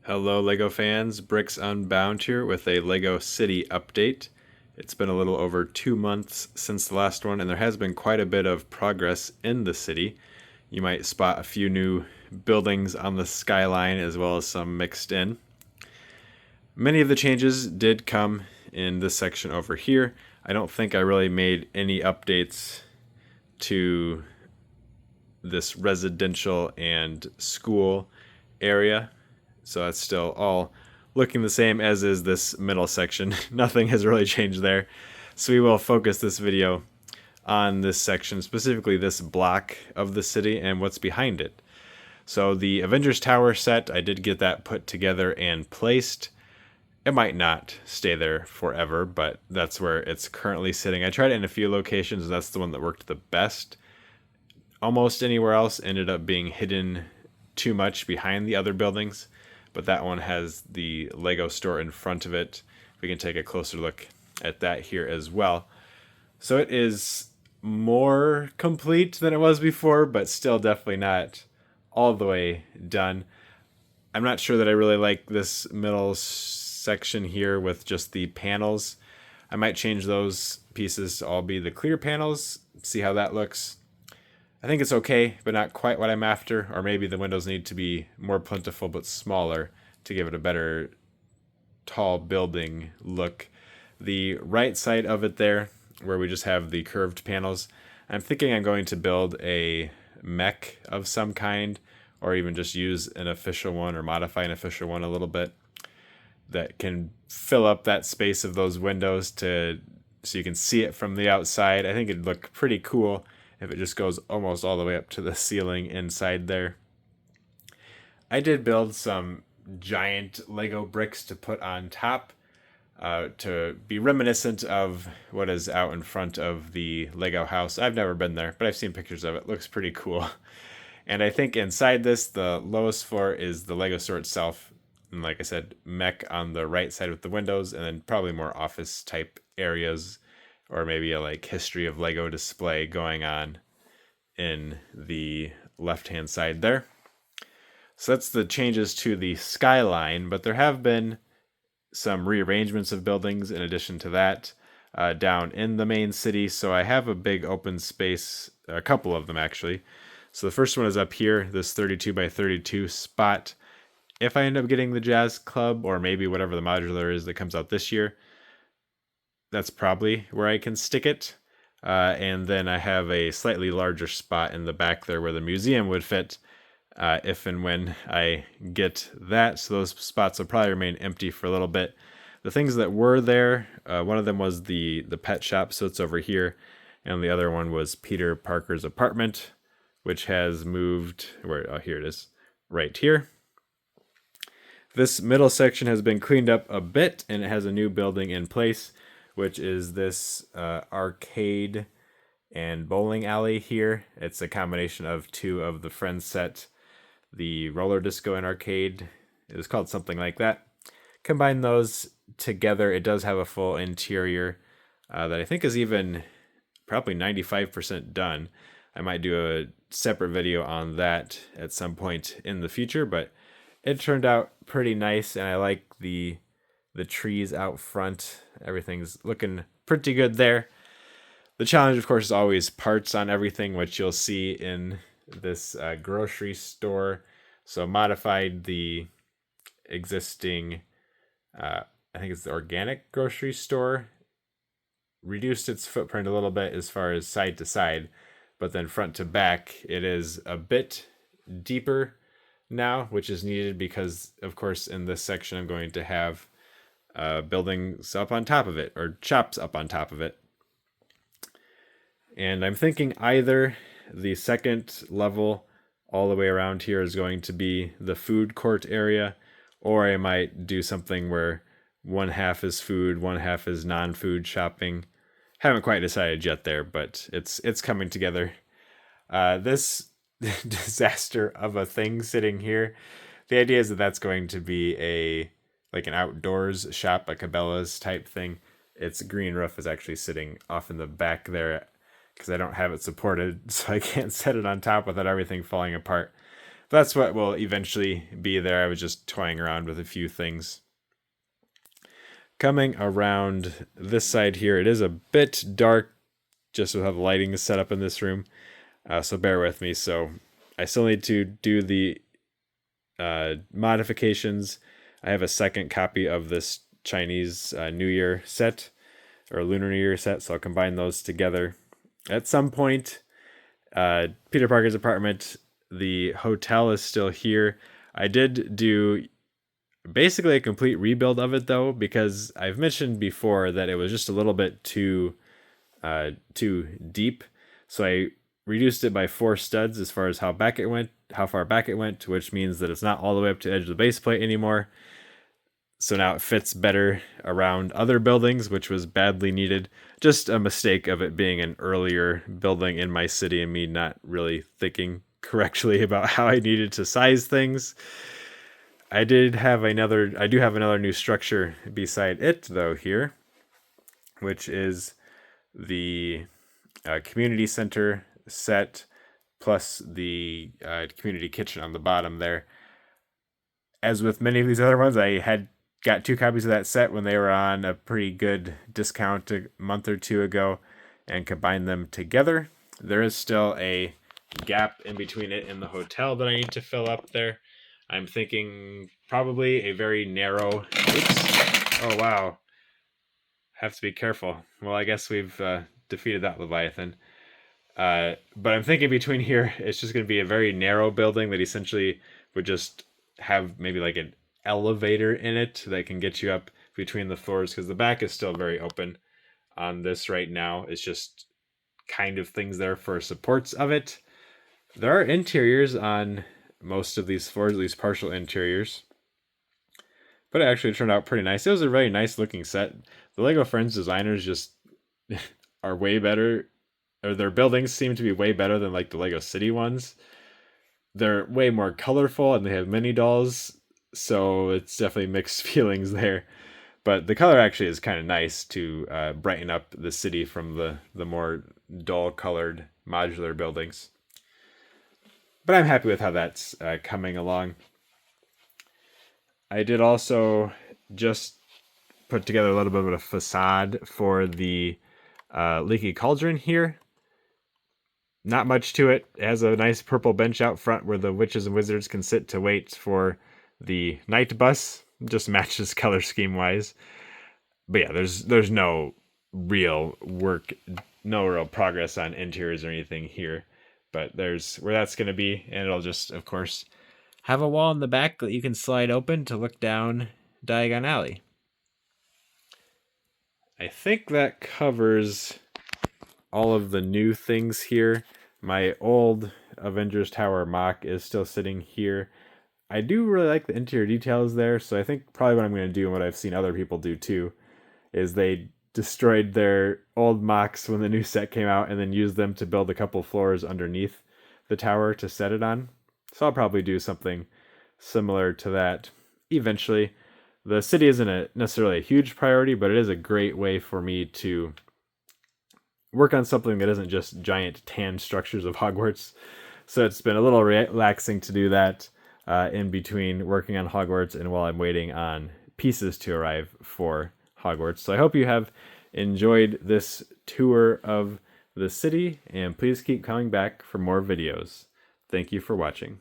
Hello, LEGO fans. Bricks Unbound here with a LEGO City update. It's been a little over 2 months since the last one, and there has been quite a bit of progress in the city. You might spot a few new buildings on the skyline as well as some mixed in. Many of the changes did come in this section over here. I don't think I really made any updates to this residential and school area. So that's still all looking the same as is this middle section. Nothing has really changed there. So we will focus this video on this section, specifically this block of the city and what's behind it. So the Avengers Tower set, I did get that put together and placed. It might not stay there forever, but that's where it's currently sitting. I tried it in a few locations. That's the one that worked the best. Almost anywhere else ended up being hidden too much behind the other buildings, but that one has the Lego store in front of it. We can take a closer look at that here as well. So it is more complete than it was before, but still definitely not all the way done. I'm not sure that I really like this middle section here with just the panels. I might change those pieces to all be the clear panels, see how that looks. I think it's okay, but not quite what I'm after, or maybe the windows need to be more plentiful but smaller to give it a better tall building look. The right side of it there, where we just have the curved panels, I'm thinking I'm going to build a mech of some kind, or even just use an official one or modify an official one a little bit that can fill up that space of those windows so you can see it from the outside. I think it'd look pretty cool if it just goes almost all the way up to the ceiling inside there. I did build some giant Lego bricks to put on top to be reminiscent of what is out in front of the Lego house. I've never been there, but I've seen pictures of it. It looks pretty cool. And I think inside this, the lowest floor is the Lego store itself. And like I said, mech on the right side with the windows, and then probably more office type areas, or maybe a like history of Lego display going on in the left hand side there. So that's the changes to the skyline, but there have been some rearrangements of buildings in addition to that down in the main city. So I have a big open space, a couple of them actually. So the first one is up here, this 32 by 32 spot. If I end up getting the Jazz Club, or maybe whatever the modular is that comes out this year, that's probably where I can stick it. And then I have a slightly larger spot in the back there where the museum would fit if and when I get that. So those spots will probably remain empty for a little bit. The things that were there, one of them was the pet shop, so it's over here. And the other one was Peter Parker's apartment, which has moved, here it is, right here. This middle section has been cleaned up a bit, and it has a new building in place, which is this arcade and bowling alley here. It's a combination of two of the Friends set, the roller disco and arcade. It was called something like that. Combine those together, it does have a full interior that I think is even probably 95% done. I might do a separate video on that at some point in the future, but it turned out pretty nice, and I like the trees out front. Everything's looking pretty good there. The challenge, of course, is always parts on everything, which you'll see in this grocery store. So modified the existing, I think it's the organic grocery store, reduced its footprint a little bit as far as side to side, but then front to back, it is a bit deeper now, which is needed because, of course, in this section, I'm going to have buildings up on top of it, or shops up on top of it. And I'm thinking either the second level all the way around here is going to be the food court area, or I might do something where one half is food, one half is non-food shopping. Haven't quite decided yet there, but it's coming together. This disaster of a thing sitting here, the idea is that that's going to be an outdoors shop, a Cabela's type thing. Its green roof is actually sitting off in the back there because I don't have it supported, so I can't set it on top without everything falling apart. that's what will eventually be there. I was just toying around with a few things. Coming around this side here, it is a bit dark just with how the lighting is set up in this room. So bear with me. So I still need to do the modifications. I have a second copy of this Chinese New Year set, or Lunar New Year set, so I'll combine those together. At some point, Peter Parker's apartment, the hotel is still here. I did do basically a complete rebuild of it, though, because I've mentioned before that it was just a little bit too deep. So I reduced it by 4 studs as far as how far back it went, which means that it's not all the way up to the edge of the base plate anymore. So now it fits better around other buildings, which was badly needed. Just a mistake of it being an earlier building in my city and me not really thinking correctly about how I needed to size things. I do have another new structure beside it, though, here, which is the community center set plus the community kitchen on the bottom there. As with many of these other ones, I had got 2 copies of that set when they were on a pretty good discount a month or 2 ago and combined them together. There is still a gap in between it and the hotel that I need to fill up there. I'm thinking probably a very narrow... Oops. Oh, wow. Have to be careful. Well, I guess we've defeated that Leviathan. But I'm thinking between here, it's just going to be a very narrow building that essentially would just have maybe like an elevator in it that can get you up between the floors, because the back is still very open on this right now. It's just kind of things there for supports of it. There are interiors on most of these floors, at least partial interiors. But it actually turned out pretty nice. It was a really nice looking set. The LEGO Friends designers just are way better, or their buildings seem to be way better than like the LEGO City ones. They're way more colorful and they have mini dolls, so it's definitely mixed feelings there. But the color actually is kind of nice to brighten up the city from the more dull colored modular buildings. But I'm happy with how that's coming along. I did also just put together a little bit of a facade for the Leaky Cauldron here. Not much to it. It has a nice purple bench out front where the witches and wizards can sit to wait for the night bus. Just matches color scheme wise. But yeah, there's no real work, no real progress on interiors or anything here. But there's where that's going to be, and it'll just, of course, have a wall in the back that you can slide open to look down Diagon Alley. I think that covers all of the new things here. My old Avengers Tower mock is still sitting here. I do really like the interior details there, so I think probably what I'm going to do, and what I've seen other people do too, is they destroyed their old mocks when the new set came out and then used them to build a couple floors underneath the tower to set it on. So I'll probably do something similar to that eventually. The city isn't necessarily a huge priority, but it is a great way for me to work on something that isn't just giant tan structures of Hogwarts. So it's been a little relaxing to do that in between working on Hogwarts and while I'm waiting on pieces to arrive for Hogwarts. So I hope you have enjoyed this tour of the city, and please keep coming back for more videos. Thank you for watching.